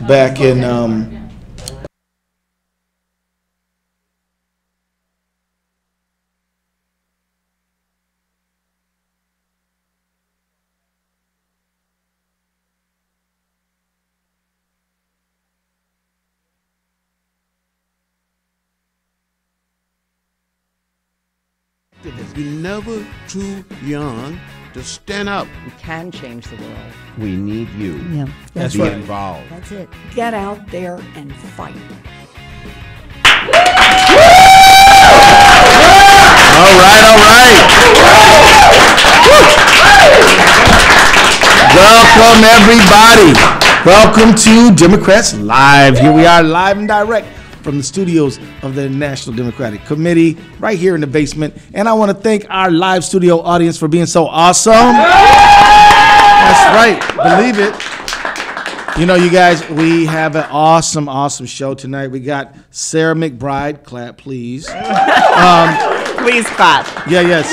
back in You're never too young to stand up. We can change the world. We need you. Yeah, That's be right. involved. that's it. Get out there and fight. All right. Welcome, everybody. Welcome to Democrats Live. Here we are, live and direct from the studios of the National Democratic Committee, right here in the basement. And I want to thank our live studio audience for being so awesome. That's right. Believe it. You know, you guys, we have an awesome show tonight. We got Sarah McBride. Clap, please. Please clap. Yes.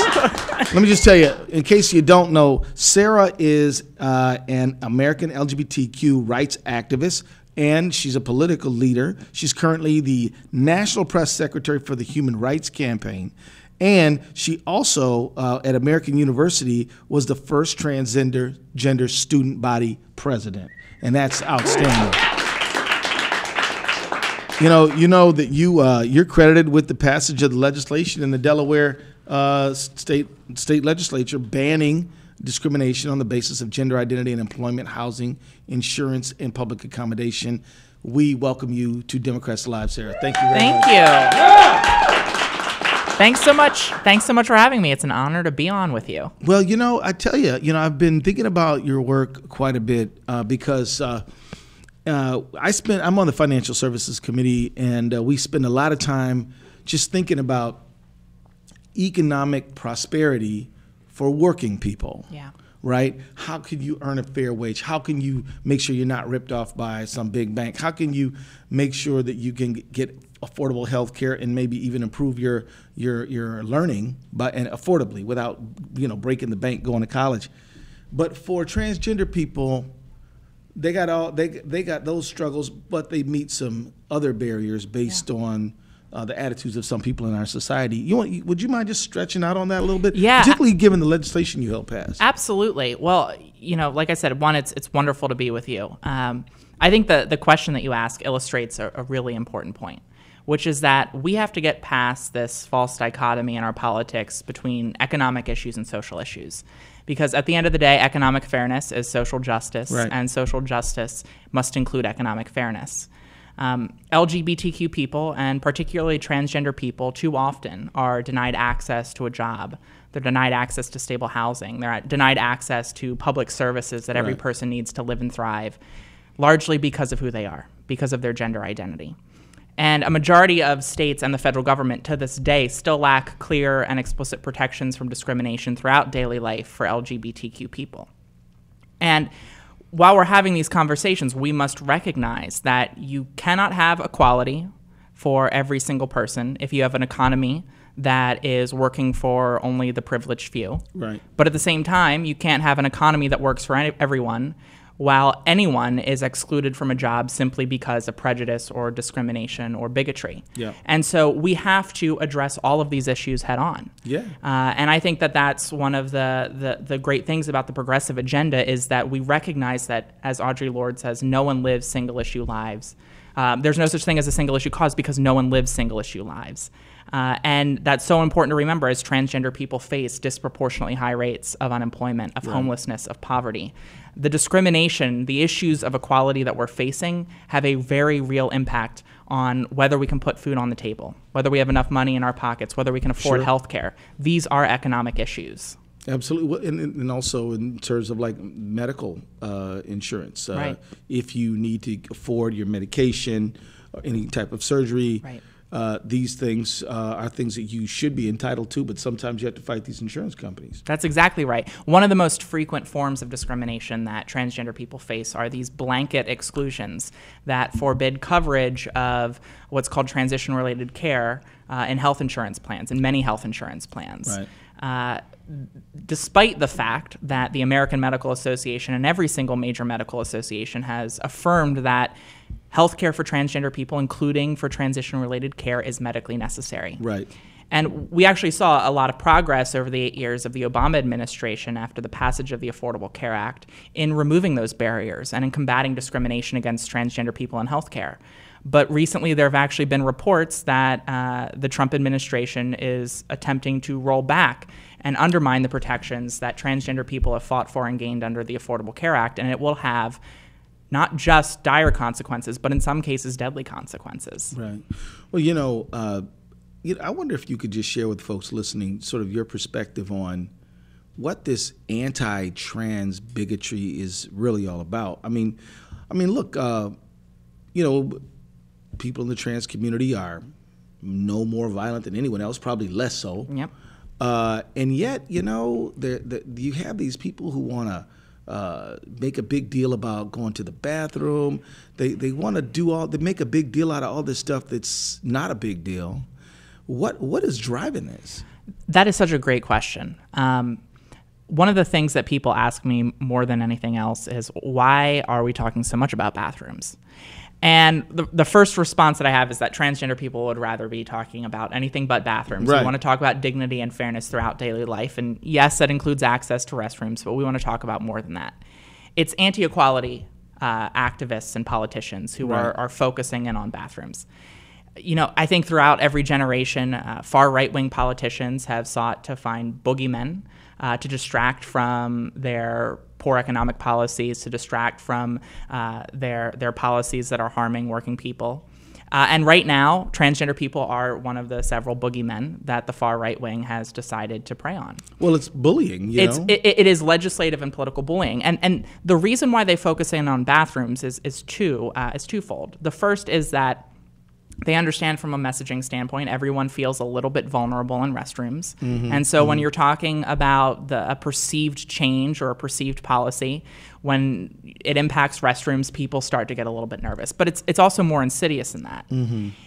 Let me just tell you, in case you don't know, Sarah is an American LGBTQ rights activist, and she's a political leader. She's currently the National Press Secretary for the Human Rights Campaign. And she also, at American University, was the first transgender student body president. And that's outstanding. You know that you're credited with the passage of the legislation in the Delaware state legislature banning discrimination on the basis of gender identity in employment, housing, insurance, and public accommodation. We welcome you to Democrats Live, Sarah. Thank you very much. Thank you. Thanks so much. Thanks so much for having me. It's an honor to be on with you. Well, I tell you, I've been thinking about your work quite a bit because I'm on the Financial Services Committee, and we spend a lot of time just thinking about economic prosperity for working people. Yeah. Right? How can you earn a fair wage? How can you make sure you're not ripped off by some big bank? How can you make sure that you can get affordable health care and maybe even improve your learning and affordably without breaking the bank going to college? But for transgender people, they got those struggles, but they meet some other barriers based on the attitudes of some people in our society. Would you mind just stretching out on that a little bit? Yeah. Particularly given the legislation you helped pass. Absolutely. Well, like I said, one, it's wonderful to be with you. I think the question that you ask illustrates a really important point, which is that we have to get past this false dichotomy in our politics between economic issues and social issues. Because at the end of the day, economic fairness is social justice, right, and social justice must include economic fairness. LGBTQ people, and particularly transgender people, too often are denied access to a job. They're denied access to stable housing. They're denied access to public services that every person needs to live and thrive, largely because of who they are, because of their gender identity. And a majority of states and the federal government to this day still lack clear and explicit protections from discrimination throughout daily life for LGBTQ people. And while we're having these conversations, we must recognize that you cannot have equality for every single person if you have an economy that is working for only the privileged few. Right. But at the same time, you can't have an economy that works for everyone while anyone is excluded from a job simply because of prejudice or discrimination or bigotry. Yeah. And so we have to address all of these issues head on. Yeah. And I think that that's one of the great things about the progressive agenda is that we recognize that, as Audre Lorde says, no one lives single-issue lives. There's no such thing as a single-issue cause because no one lives single-issue lives. And that's so important to remember as transgender people face disproportionately high rates of unemployment, of homelessness, of poverty. The discrimination, the issues of equality that we're facing have a very real impact on whether we can put food on the table, whether we have enough money in our pockets, whether we can afford health care. These are economic issues. Absolutely, and also in terms of like medical insurance. Right. If you need to afford your medication or any type of surgery, Right. These things are things that you should be entitled to, but sometimes you have to fight these insurance companies. That's exactly right. One of the most frequent forms of discrimination that transgender people face are these blanket exclusions that forbid coverage of what's called transition-related care in health insurance plans, in many health insurance plans. Right. Despite the fact that the American Medical Association and every single major medical association has affirmed that Healthcare for transgender people, including for transition-related care, is medically necessary. Right. And we actually saw a lot of progress over the 8 years of the Obama administration after the passage of the Affordable Care Act in removing those barriers and in combating discrimination against transgender people in healthcare. But recently there have actually been reports that the Trump administration is attempting to roll back and undermine the protections that transgender people have fought for and gained under the Affordable Care Act, and it will have not just dire consequences, but in some cases deadly consequences. Right. Well, I wonder if you could just share with folks listening sort of your perspective on what this anti-trans bigotry is really all about. I mean, look, people in the trans community are no more violent than anyone else, probably less so. Yep. And yet, you have these people who want to make a big deal about going to the bathroom. They want to they make a big deal out of all this stuff that's not a big deal. What is driving this? That is such a great question. One of the things that people ask me more than anything else is, why are we talking so much about bathrooms? And the first response that I have is that transgender people would rather be talking about anything but bathrooms. Right. We want to talk about dignity and fairness throughout daily life. And yes, that includes access to restrooms, but we want to talk about more than that. It's anti-equality activists and politicians who Right. are focusing in on bathrooms. I think throughout every generation, far right-wing politicians have sought to find boogeymen to distract from their poor economic policies, to distract from their policies that are harming working people. And right now, transgender people are one of the several boogeymen that the far right wing has decided to prey on. Well, it's bullying, you know? It is legislative and political bullying. And the reason why they focus in on bathrooms is twofold. The first is that they understand from a messaging standpoint, everyone feels a little bit vulnerable in restrooms. And so when you're talking about a perceived change or a perceived policy, when it impacts restrooms, people start to get a little bit nervous. But it's also more insidious than that.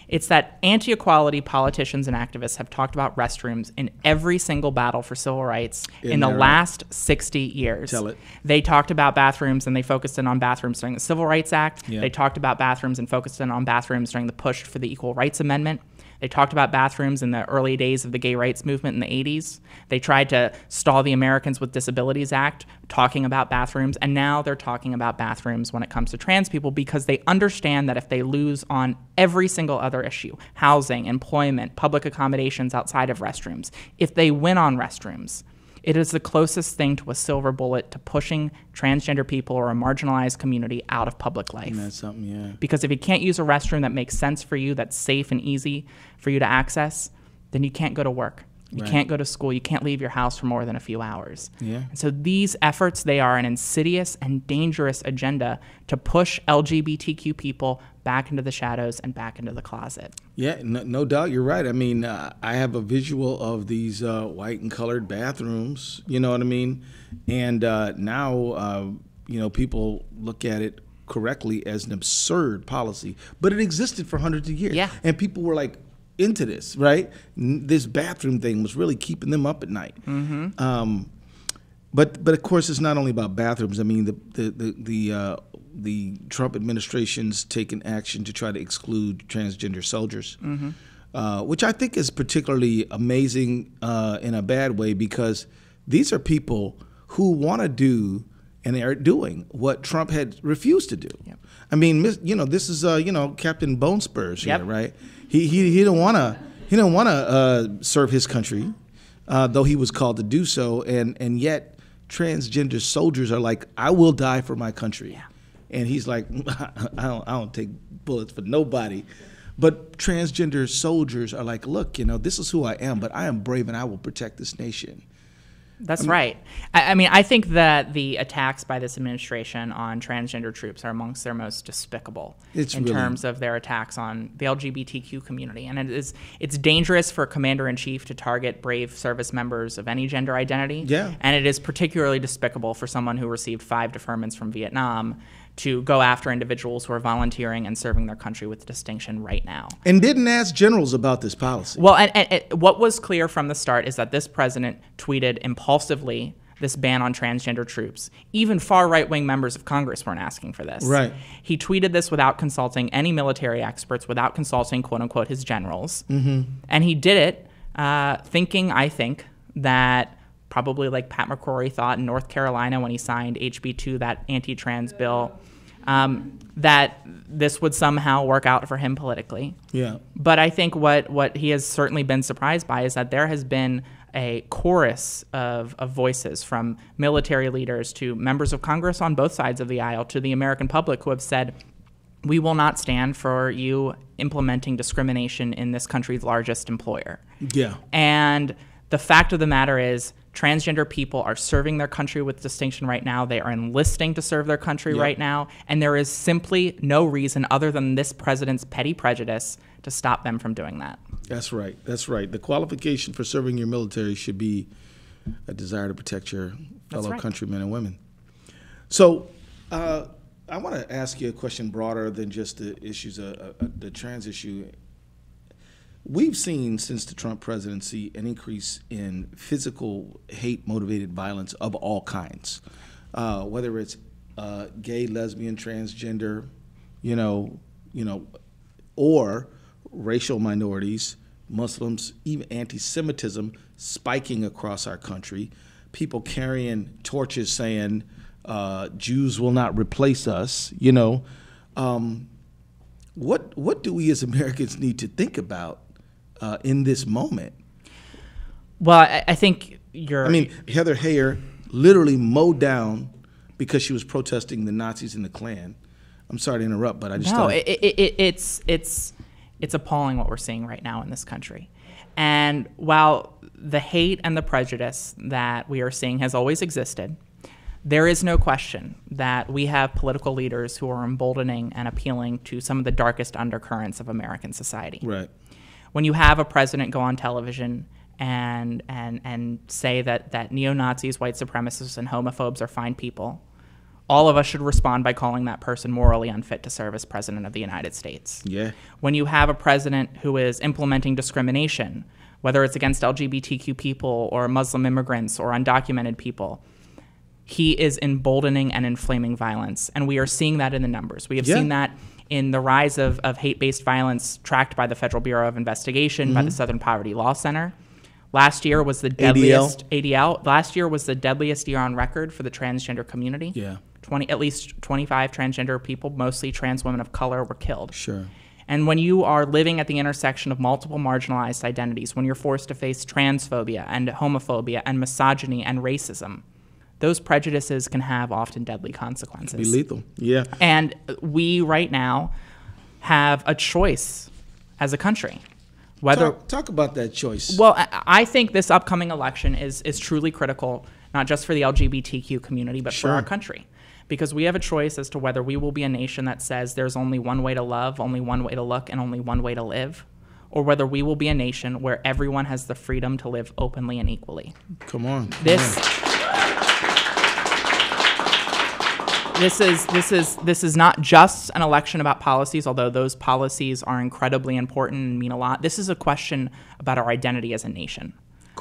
It's that anti-equality politicians and activists have talked about restrooms in every single battle for civil rights in the last 60 years. Tell it. They talked about bathrooms and they focused in on bathrooms during the Civil Rights Act. Yeah. They talked about bathrooms and focused in on bathrooms during the push for the Equal Rights Amendment. They talked about bathrooms in the early days of the gay rights movement in the 80s. They tried to stall the Americans with Disabilities Act, talking about bathrooms, and now they're talking about bathrooms when it comes to trans people because they understand that if they lose on every single other issue, housing, employment, public accommodations outside of restrooms, if they win on restrooms, it is the closest thing to a silver bullet to pushing transgender people or a marginalized community out of public life. And that's something, yeah. Because if you can't use a restroom that makes sense for you, that's safe and easy for you to access, then you can't go to work. You Right. can't go to school. You can't leave your house for more than a few hours. Yeah. And so these efforts, they are an insidious and dangerous agenda to push LGBTQ people back into the shadows and back into the closet. Yeah, no doubt, you're right. I mean, I have a visual of these white and colored bathrooms, you know what I mean? And now, people look at it correctly as an absurd policy, but it existed for hundreds of years. Yeah. And people were like into this, right? This bathroom thing was really keeping them up at night. But of course, it's not only about bathrooms. I mean, the Trump administration's taken action to try to exclude transgender soldiers, which I think is particularly amazing in a bad way because these are people who want to do and they are doing what Trump had refused to do. Yep. I mean, this is Captain Bone Spurs here, Yep. right? He didn't want to serve his country, though he was called to do so, and yet transgender soldiers are like, I will die for my country. Yeah. And he's like, I don't take bullets for nobody. But transgender soldiers are like, look, this is who I am, but I am brave and I will protect this nation. That's right. I mean, I think that the attacks by this administration on transgender troops are amongst their most despicable in terms of their attacks on the LGBTQ community. And it's dangerous for a commander-in-chief to target brave service members of any gender identity. Yeah. And it is particularly despicable for someone who received 5 deferments from Vietnam to go after individuals who are volunteering and serving their country with distinction right now. And didn't ask generals about this policy. Well, and what was clear from the start is that this president tweeted impulsively this ban on transgender troops. Even far right-wing members of Congress weren't asking for this. Right. He tweeted this without consulting any military experts, without consulting, quote-unquote, his generals. And he did it thinking, I think, that probably like Pat McCrory thought in North Carolina when he signed HB2, that anti-trans bill, that this would somehow work out for him politically. Yeah. But I think what he has certainly been surprised by is that there has been a chorus of voices from military leaders to members of Congress on both sides of the aisle to the American public who have said, we will not stand for you implementing discrimination in this country's largest employer. Yeah. And the fact of the matter is, transgender people are serving their country with distinction right now. They are enlisting to serve their country right now. And there is simply no reason other than this president's petty prejudice to stop them from doing that. That's right. That's right. The qualification for serving your military should be a desire to protect your fellow countrymen and women. So I want to ask you a question broader than just the issues of the trans issue. We've seen since the Trump presidency an increase in physical hate-motivated violence of all kinds, whether it's gay, lesbian, transgender, or racial minorities, Muslims, even anti-Semitism spiking across our country. People carrying torches saying Jews will not replace us. What do we as Americans need to think about in this moment? Well, I think Heather Heyer literally mowed down because she was protesting the Nazis and the Klan. I'm sorry to interrupt, but I just thought it's appalling what we're seeing right now in this country. And while the hate and the prejudice that we are seeing has always existed, there is no question that we have political leaders who are emboldening and appealing to some of the darkest undercurrents of American society. Right. When you have a president go on television and say that neo-Nazis, white supremacists, and homophobes are fine people, all of us should respond by calling that person morally unfit to serve as president of the United States. Yeah. When you have a president who is implementing discrimination, whether it's against LGBTQ people or Muslim immigrants or undocumented people, he is emboldening and inflaming violence. And we are seeing that in the numbers. We have seen that in the rise of hate-based violence tracked by the Federal Bureau of Investigation, by the Southern Poverty Law Center. Last year was the deadliest ADL. Last year was the deadliest year on record for the transgender community. Yeah. At least 25 transgender people, mostly trans women of color, were killed. Sure. And when you are living at the intersection of multiple marginalized identities, when you're forced to face transphobia and homophobia and misogyny and racism, those prejudices can have often deadly consequences. Be lethal. Yeah. And we right now have a choice as a country. Talk about that choice. Well, I think this upcoming election is truly critical, not just for the LGBTQ community, but for our country. Because we have a choice as to whether we will be a nation that says there's only one way to love, only one way to look, and only one way to live, or whether we will be a nation where everyone has the freedom to live openly and equally. Come on. This is not just an election about policies, although those policies are incredibly important and mean a lot. This is a question about our identity as a nation.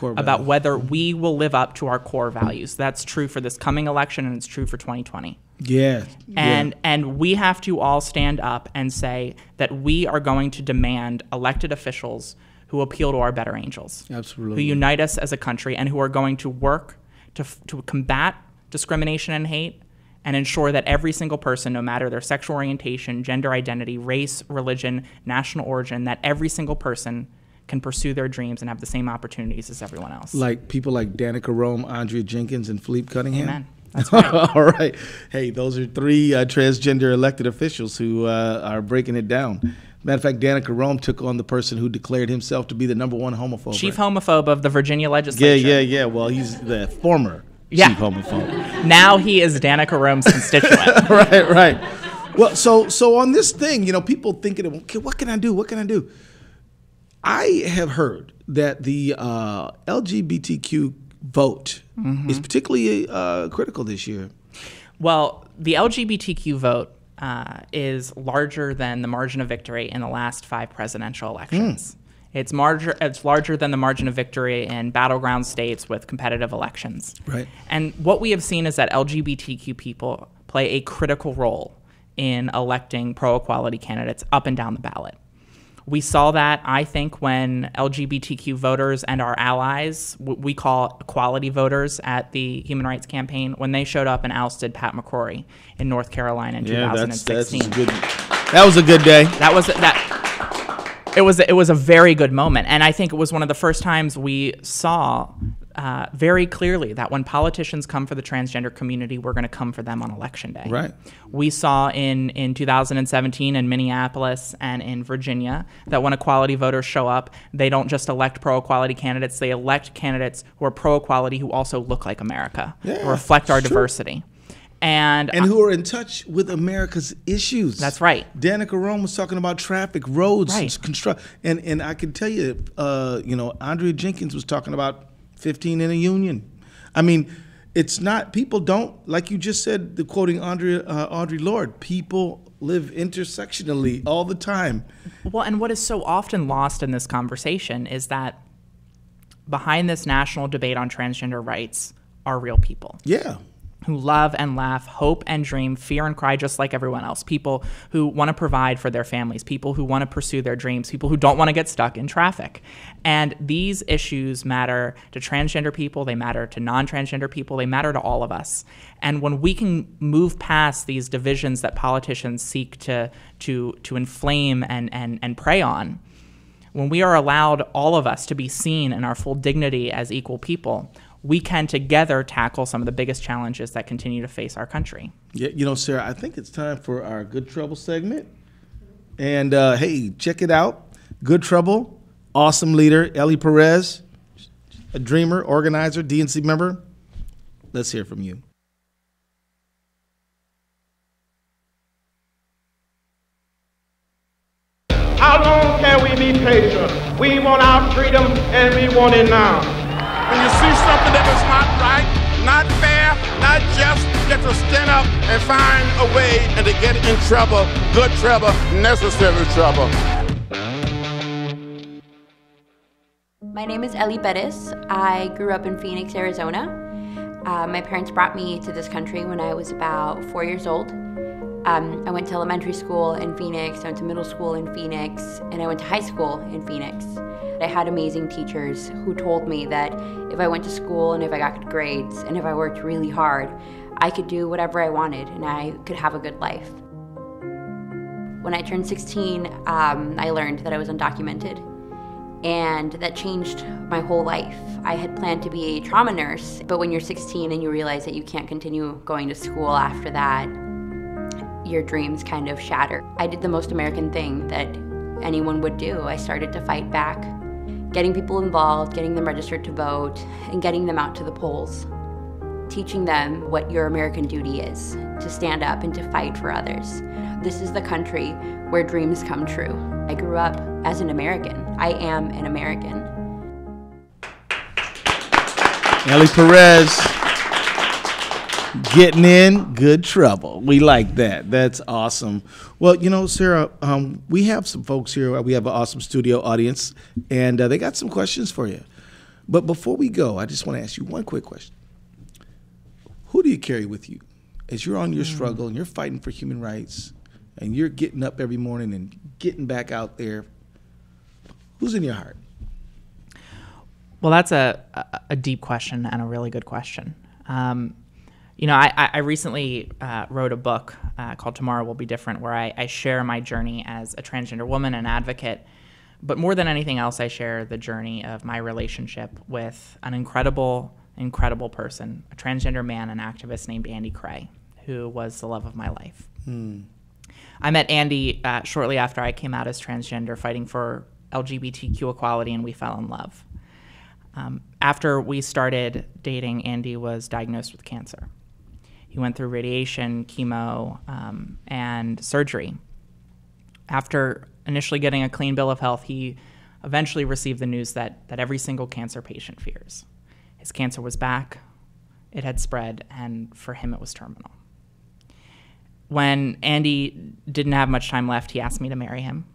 About whether we will live up to our core values. That's true for this coming election, and it's true for 2020. Yeah. And we have to all stand up and say that we are going to demand elected officials who appeal to our better angels. Absolutely. Who unite us as a country and who are going to work to combat discrimination and hate and ensure that every single person, no matter their sexual orientation, gender identity, race, religion, national origin, that every single person can pursue their dreams and have the same opportunities as everyone else. Like people like Danica Rome, Andrea Jenkins, and Philippe Cunningham? Amen. That's right. All right. Hey, those are three transgender elected officials who are breaking it down. Matter of fact, Danica Rome took on the person who declared himself to be the #1 homophobe. Chief homophobe of the Virginia legislature. Yeah. Well, he's the former chief homophobe. Now he is Danica Rome's constituent. Right. Well, so on this thing, people thinking, okay, what can I do? I have heard that the LGBTQ vote is particularly critical this year. Well, the LGBTQ vote is larger than the margin of victory in the last 5 presidential elections. It's larger than the margin of victory in battleground states with competitive elections. Right. And what we have seen is that LGBTQ people play a critical role in electing pro-equality candidates up and down the ballot. We saw that, I think, when LGBTQ voters and our allies, we call equality voters at the Human Rights Campaign, when they showed up and ousted Pat McCrory in North Carolina in 2016. That was a good day. It was a very good moment, and I think it was one of the first times we saw very clearly that when politicians come for the transgender community, we're going to come for them on Election Day. Right. We saw in 2017 in Minneapolis and in Virginia that when equality voters show up, they don't just elect pro-equality candidates, they elect candidates who are pro-equality who also look like America, who reflect our diversity. And who are in touch with America's issues. That's right. Danica Rome was talking about traffic, roads, right. And I can tell you, Andrea Jenkins was talking about 15 in a union. I mean, it's not, people don't, like you just said, quoting Audre Lorde, people live intersectionally all the time. Well, and what is so often lost in this conversation is that behind this national debate on transgender rights are real people. Yeah. Who love and laugh, hope and dream, fear and cry just like everyone else. People who want to provide for their families, people who want to pursue their dreams, people who don't want to get stuck in traffic. And these issues matter to transgender people, they matter to non-transgender people, they matter to all of us. And when we can move past these divisions that politicians seek to inflame and prey on, when we are allowed, all of us, to be seen in our full dignity as equal people, we can together tackle some of the biggest challenges that continue to face our country. Yeah, Sarah, I think it's time for our Good Trouble segment. And hey, check it out. Good Trouble, awesome leader, Ellie Perez, a dreamer, organizer, DNC member. Let's hear from you. How long can we be patient? We want our freedom and we want it now. When you see something that is not right, not fair, not just, get to stand up and find a way and to get in trouble, good trouble, necessary trouble. My name is Ellie Perez. I grew up in Phoenix, Arizona. My parents brought me to this country when I was about 4 years old. I went to elementary school in Phoenix, I went to middle school in Phoenix, and I went to high school in Phoenix. I had amazing teachers who told me that if I went to school and if I got good grades and if I worked really hard, I could do whatever I wanted and I could have a good life. When I turned 16, I learned that I was undocumented, and that changed my whole life. I had planned to be a trauma nurse, but when you're 16 and you realize that you can't continue going to school after that, your dreams kind of shatter. I did the most American thing that anyone would do. I started to fight back, getting people involved, getting them registered to vote, and getting them out to the polls. Teaching them what your American duty is, to stand up and to fight for others. This is the country where dreams come true. I grew up as an American. I am an American. Ellie Perez, getting in good trouble. We like that. That's awesome. Well, Sarah, we have some folks here. We have an awesome studio audience, and they got some questions for you. But before we go, I just want to ask you one quick question. Who do you carry with you as you're on your struggle and you're fighting for human rights and you're getting up every morning and getting back out there? Who's in your heart? Well, that's a deep question and a really good question. I recently wrote a book called Tomorrow Will Be Different, where I share my journey as a transgender woman and advocate. But more than anything else, I share the journey of my relationship with an incredible person, a transgender man and activist named Andy Cray, who was the love of my life. I met Andy shortly after I came out as transgender, fighting for LGBTQ equality, and we fell in love. After we started dating, Andy was diagnosed with cancer. He went through radiation, chemo, and surgery. After initially getting a clean bill of health, he eventually received the news that every single cancer patient fears. His cancer was back, it had spread, and for him it was terminal. When Andy didn't have much time left, he asked me to marry him.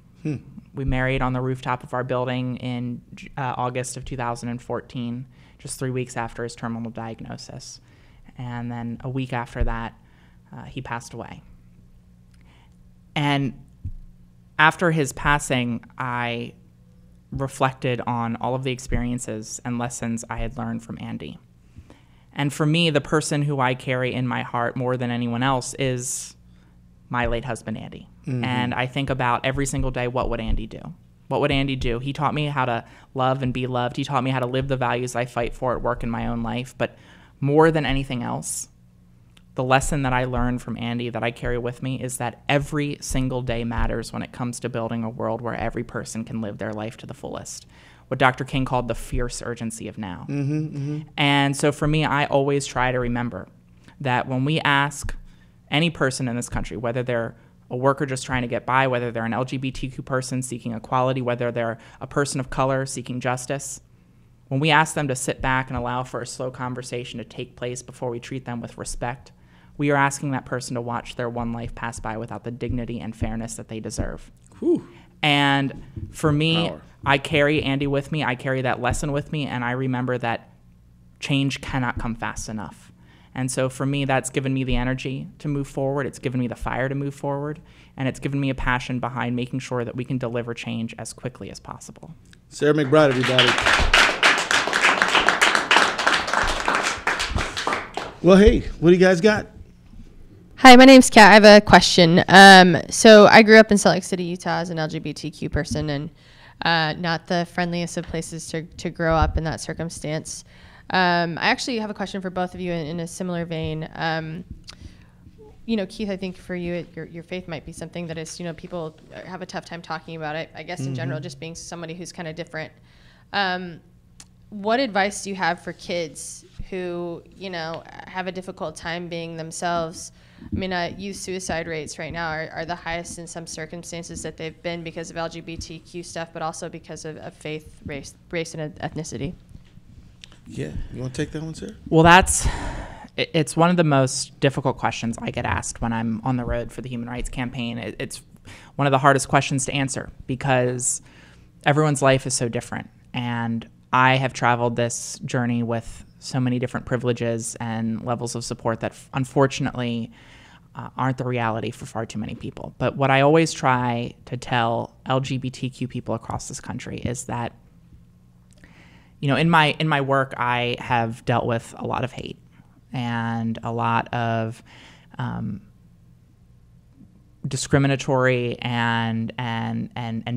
We married on the rooftop of our building in August of 2014, just 3 weeks after his terminal diagnosis. And then a week after that, he passed away. And after his passing, I reflected on all of the experiences and lessons I had learned from Andy. And for me, the person who I carry in my heart more than anyone else is my late husband, Andy. Mm-hmm. And I think about every single day, what would Andy do? What would Andy do? He taught me how to love and be loved. He taught me how to live the values I fight for at work in my own life. But more than anything else, the lesson that I learned from Andy that I carry with me is that every single day matters when it comes to building a world where every person can live their life to the fullest. What Dr. King called the fierce urgency of now. Mm-hmm, mm-hmm. And so for me, I always try to remember that when we ask any person in this country, whether they're a worker just trying to get by, whether they're an LGBTQ person seeking equality, whether they're a person of color seeking justice, when we ask them to sit back and allow for a slow conversation to take place before we treat them with respect, we are asking that person to watch their one life pass by without the dignity and fairness that they deserve. Whew. And for me, Power. I carry Andy with me. I carry that lesson with me, and I remember that change cannot come fast enough. And so for me, that's given me the energy to move forward. It's given me the fire to move forward, and it's given me a passion behind making sure that we can deliver change as quickly as possible. Sarah McBride, everybody. Well, hey, what do you guys got? Hi, my name's Kat. I have a question. So I grew up in Salt Lake City, Utah as an LGBTQ person, and not the friendliest of places to grow up in that circumstance. I actually have a question for both of you in a similar vein. Keith, I think for you, your faith might be something that is, people have a tough time talking about it. I guess in general, just being somebody who's kind of different. What advice do you have for kids who, have a difficult time being themselves? I mean, youth suicide rates right now are the highest in some circumstances that they've been because of LGBTQ stuff, but also because of faith, race, and ethnicity. Yeah. You want to take that one, sir? Well, it's one of the most difficult questions I get asked when I'm on the road for the Human Rights Campaign. It's one of the hardest questions to answer because everyone's life is so different. And I have traveled this journey with so many different privileges and levels of support that unfortunately aren't the reality for far too many people. But what I always try to tell LGBTQ people across this country is that, in my work, I have dealt with a lot of hate and a lot of discriminatory and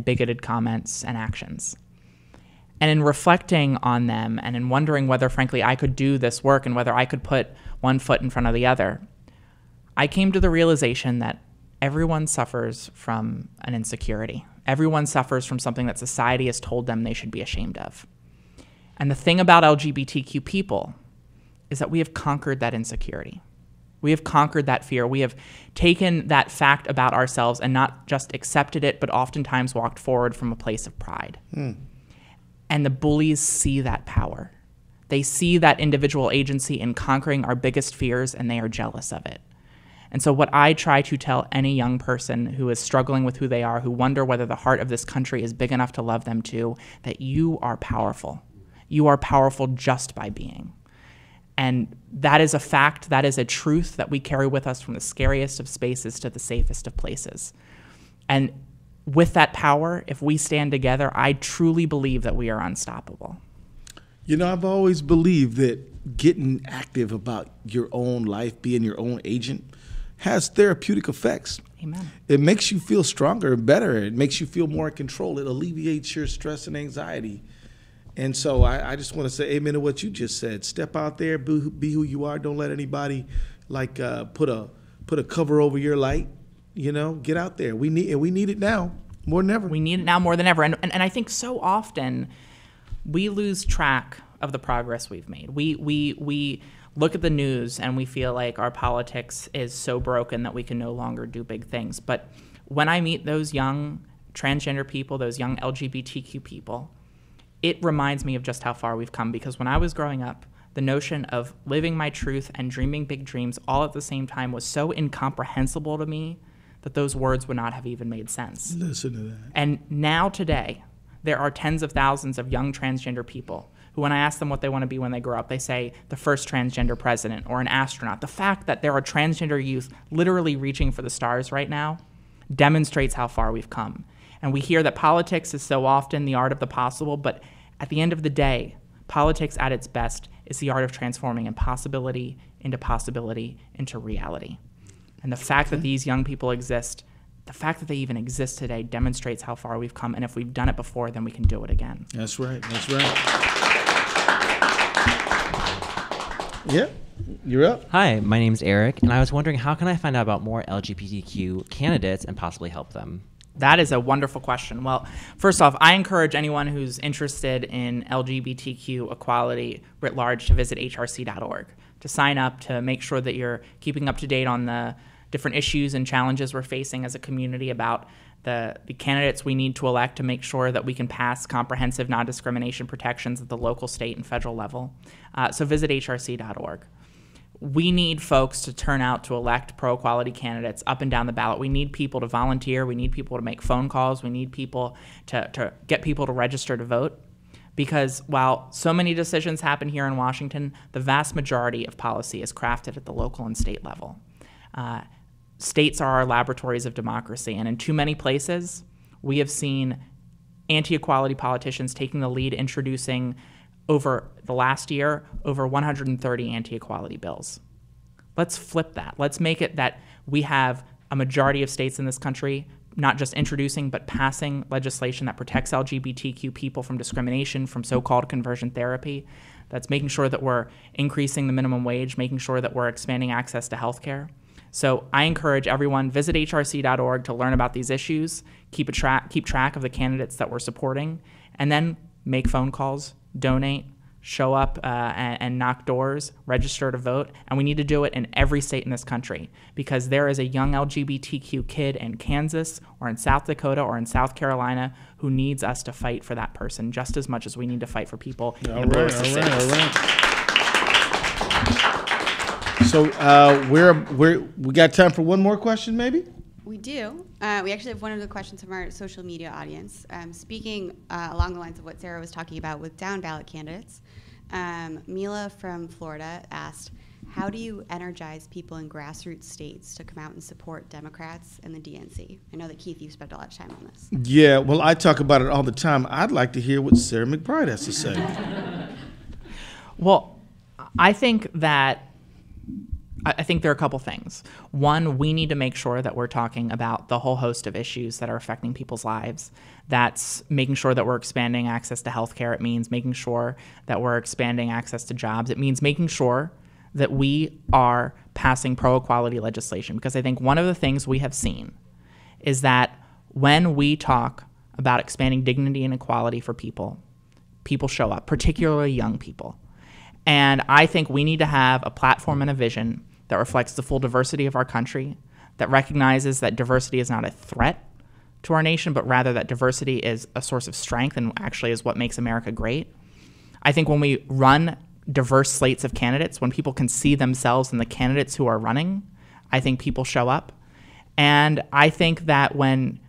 bigoted comments and actions. And in reflecting on them and in wondering whether, frankly, I could do this work and whether I could put one foot in front of the other, I came to the realization that everyone suffers from an insecurity. Everyone suffers from something that society has told them they should be ashamed of. And the thing about LGBTQ people is that we have conquered that insecurity. We have conquered that fear. We have taken that fact about ourselves and not just accepted it, but oftentimes walked forward from a place of pride. And the bullies see that power. They see that individual agency in conquering our biggest fears, and they are jealous of it. And so what I try to tell any young person who is struggling with who they are, who wonder whether the heart of this country is big enough to love them too, that you are powerful. You are powerful just by being. And that is a fact, that is a truth that we carry with us from the scariest of spaces to the safest of places. And with that power, if we stand together, I truly believe that we are unstoppable. I've always believed that getting active about your own life, being your own agent, has therapeutic effects. Amen. It makes you feel stronger and better. It makes you feel more in control. It alleviates your stress and anxiety. And so I just want to say amen to what you just said. Step out there, be who you are. Don't let anybody put a cover over your light. Get out there. We need it now more than ever. We need it now more than ever. And I think so often we lose track of the progress we've made. We look at the news and we feel like our politics is so broken that we can no longer do big things. But when I meet those young transgender people, those young LGBTQ people, it reminds me of just how far we've come. Because when I was growing up, the notion of living my truth and dreaming big dreams all at the same time was so incomprehensible to me that those words would not have even made sense. Listen to that. And now today, there are tens of thousands of young transgender people who, when I ask them what they want to be when they grow up, they say the first transgender president or an astronaut. The fact that there are transgender youth literally reaching for the stars right now demonstrates how far we've come. And we hear that politics is so often the art of the possible, but at the end of the day, politics at its best is the art of transforming impossibility into possibility into reality. And the fact that these young people exist, the fact that they even exist today demonstrates how far we've come. And if we've done it before, then we can do it again. That's right. That's right. Yeah, you're up. Hi, my name's Eric, and I was wondering how can I find out about more LGBTQ candidates and possibly help them? That is a wonderful question. Well, first off, I encourage anyone who's interested in LGBTQ equality writ large to visit hrc.org, to sign up, to make sure that you're keeping up to date on the different issues and challenges we're facing as a community, about the candidates we need to elect to make sure that we can pass comprehensive non-discrimination protections at the local, state, and federal level. So visit hrc.org. We need folks to turn out to elect pro-equality candidates up and down the ballot. We need people to volunteer. We need people to make phone calls. We need people to get people to register to vote. Because while so many decisions happen here in Washington, the vast majority of policy is crafted at the local and state level. States are our laboratories of democracy, and in too many places, we have seen anti-equality politicians taking the lead, introducing over the last year over 130 anti-equality bills. Let's flip that. Let's make it that we have a majority of states in this country not just introducing but passing legislation that protects LGBTQ people from discrimination, from so-called conversion therapy, that's making sure that we're increasing the minimum wage, making sure that we're expanding access to health care. So I encourage everyone, visit hrc.org to learn about these issues, keep track of the candidates that we're supporting, and then make phone calls, donate, show up and knock doors, register to vote. And we need to do it in every state in this country, because there is a young LGBTQ kid in Kansas or in South Dakota or in South Carolina who needs us to fight for that person just as much as we need to fight for people in blue cities. All right. So we got time for one more question, maybe? We do. We actually have one of the questions from our social media audience. Speaking along the lines of what Sarah was talking about with down ballot candidates, Mila from Florida asked, how do you energize people in grassroots states to come out and support Democrats and the DNC? I know that, Keith, you've spent a lot of time on this. Yeah, well, I talk about it all the time. I'd like to hear what Sarah McBride has to say. Well, I think there are a couple things. One, we need to make sure that we're talking about the whole host of issues that are affecting people's lives. That's making sure that we're expanding access to healthcare. It means making sure that we're expanding access to jobs. It means making sure that we are passing pro-equality legislation. Because I think one of the things we have seen is that when we talk about expanding dignity and equality for people, people show up, particularly young people. And I think we need to have a platform and a vision that reflects the full diversity of our country, that recognizes that diversity is not a threat to our nation, but rather that diversity is a source of strength and actually is what makes America great. I think when we run diverse slates of candidates, when people can see themselves in the candidates who are running, I think people show up. And I think that when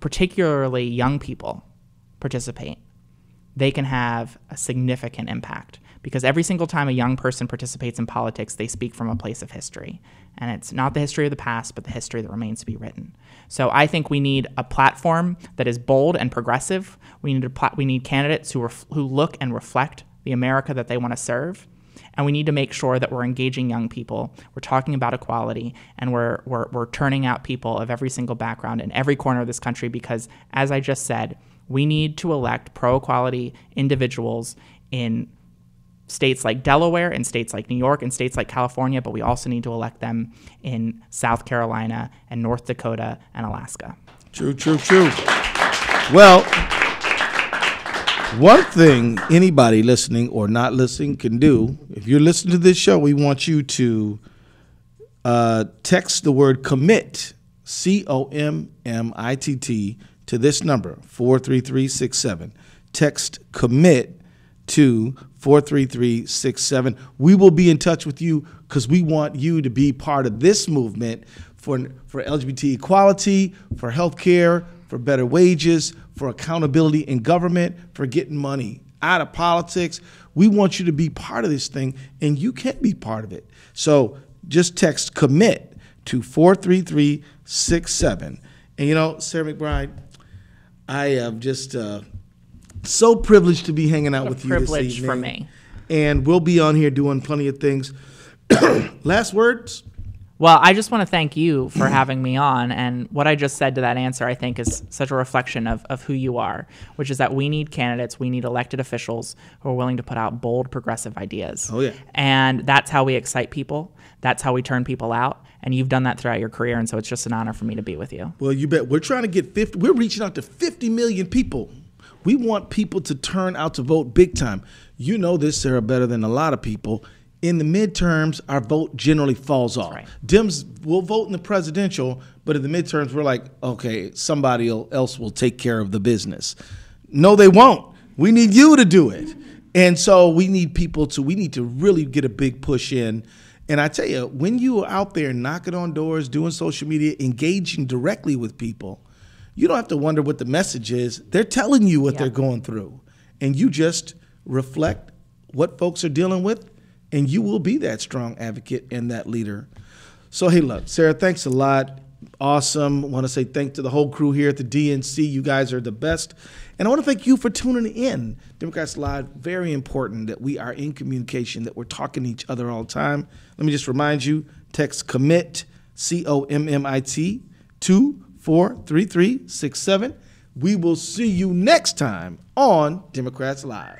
particularly young people participate, they can have a significant impact. Because every single time a young person participates in politics, they speak from a place of history. And it's not the history of the past, but the history that remains to be written. So I think we need a platform that is bold and progressive. We need candidates who look and reflect the America that they want to serve. And we need to make sure that we're engaging young people. We're talking about equality, and we're turning out people of every single background in every corner of this country, because, as I just said, we need to elect pro-equality individuals in states like Delaware, in states like New York, in states like California, but we also need to elect them in South Carolina and North Dakota and Alaska. True. Well, one thing anybody listening or not listening can do, if you're listening to this show, we want you to text the word commit, COMMITT, to this number, 43367. Text commit 433-67. We will be in touch with you because we want you to be part of this movement for LGBT equality, for health care, for better wages, for accountability in government, for getting money out of politics. We want you to be part of this thing, and you can be part of it. So just text COMMIT to 433-67. And you know, Sarah McBride, I am just so privileged to be hanging out with you this evening. Privilege for me. And we'll be on here doing plenty of things. Last words? Well, I just want to thank you for having me on. And what I just said to that answer, I think, is such a reflection of who you are, which is that we need candidates, we need elected officials who are willing to put out bold, progressive ideas. Oh, yeah. And that's how we excite people. That's how we turn people out. And you've done that throughout your career. And so it's just an honor for me to be with you. Well, you bet. We're trying to get 50. We're reaching out to 50 million people. We want people to turn out to vote big time. You know this, Sarah, better than a lot of people. In the midterms, our vote generally falls off. Right. Dems will vote in the presidential, but in the midterms, we're like, okay, somebody else will take care of the business. No, they won't. We need you to do it. And so we need we need to really get a big push in. And I tell you, when you are out there knocking on doors, doing social media, engaging directly with people, you don't have to wonder what the message is. They're telling you what they're going through. And you just reflect what folks are dealing with, and you will be that strong advocate and that leader. So, hey, look, Sarah, thanks a lot. Awesome. I want to say thanks to the whole crew here at the DNC. You guys are the best. And I want to thank you for tuning in. Democrats Live, very important that we are in communication, that we're talking to each other all the time. Let me just remind you, text COMMIT, COMMIT, to 433-67. We will see you next time on Democrats Live.